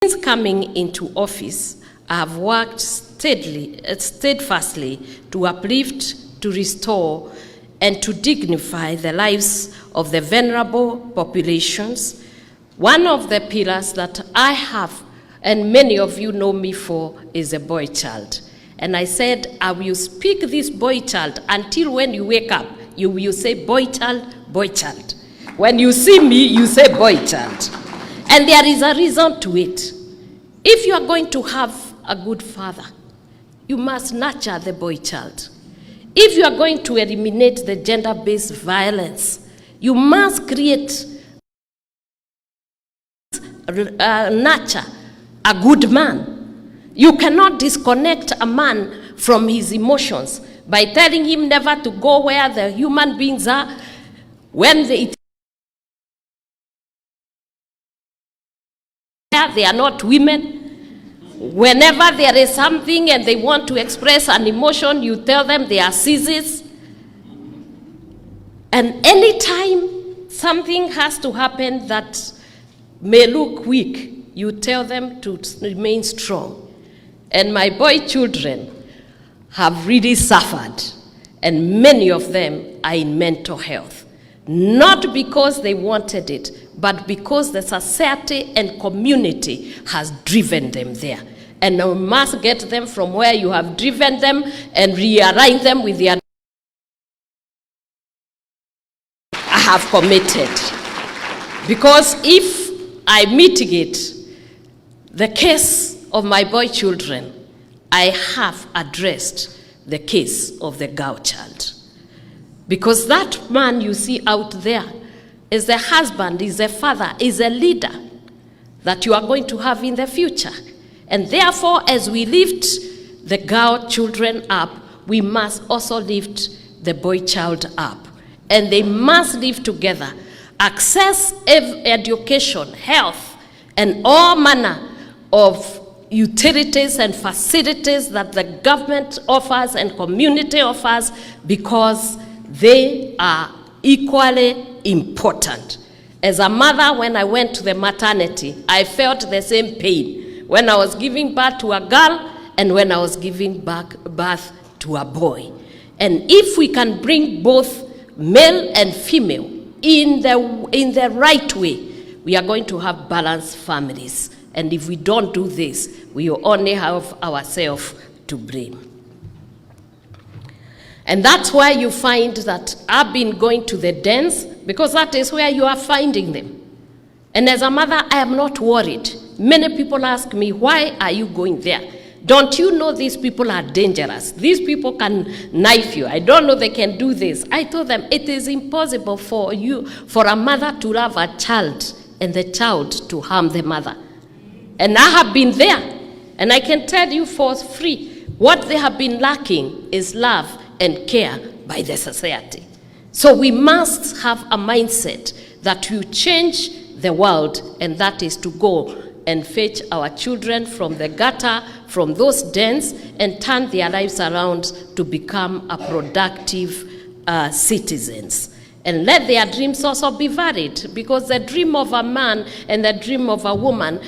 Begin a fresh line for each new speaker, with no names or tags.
Since coming into office, I have worked steadfastly to uplift, to restore, and to dignify the lives of the vulnerable populations. One of the pillars that I have, and many of you know me for, is a boy child. And I said, I will speak this boy child until when you wake up, you will say boy child, boy child. When you see me, you say boy child. And there is a reason to it. If you are going to have a good father, you must nurture the boy child. If you are going to eliminate the gender-based violence, you must create, nurture a good man. You cannot disconnect a man from his emotions by telling him never to go where the human beings are. When they are not women. Whenever there is something and they want to express an emotion, you tell them they are sissies. And anytime something has to happen that may look weak, you tell them to remain strong. And my boy children have really suffered, and many of them are in mental health. Not because they wanted it, but because the society and community has driven them there. And you must get them from where you have driven them and realign them with their... I have committed. Because if I mitigate the case of my boy children, I have addressed the case of the girl child. Because that man you see out there is the husband, is a father, is a leader that you are going to have in the future. And therefore, as we lift the girl children up, we must also lift the boy child up. And they must live together. Access education, health, and all manner of utilities and facilities that the government offers and community offers, because they are equally important. As a mother, when I went to the maternity, I felt the same pain when I was giving birth to a girl and when I was giving birth to a boy. And if we can bring both male and female in the right way, we are going to have balanced families. And if we don't do this, we will only have ourselves to blame. And that's why you find that I've been going to the dens, because that is where you are finding them. And as a mother, I am not worried. Many people ask me, why are you going there? Don't you know these people are dangerous? These people can knife you. I don't know they can do this. I told them, it is impossible for a mother to love a child and the child to harm the mother. And I have been there. And I can tell you for free, what they have been lacking is love and care by the society. So we must have a mindset that will change the world, and that is to go and fetch our children from the gutter, from those dens, and turn their lives around to become a productive citizens. And let their dreams also be varied, because the dream of a man and the dream of a woman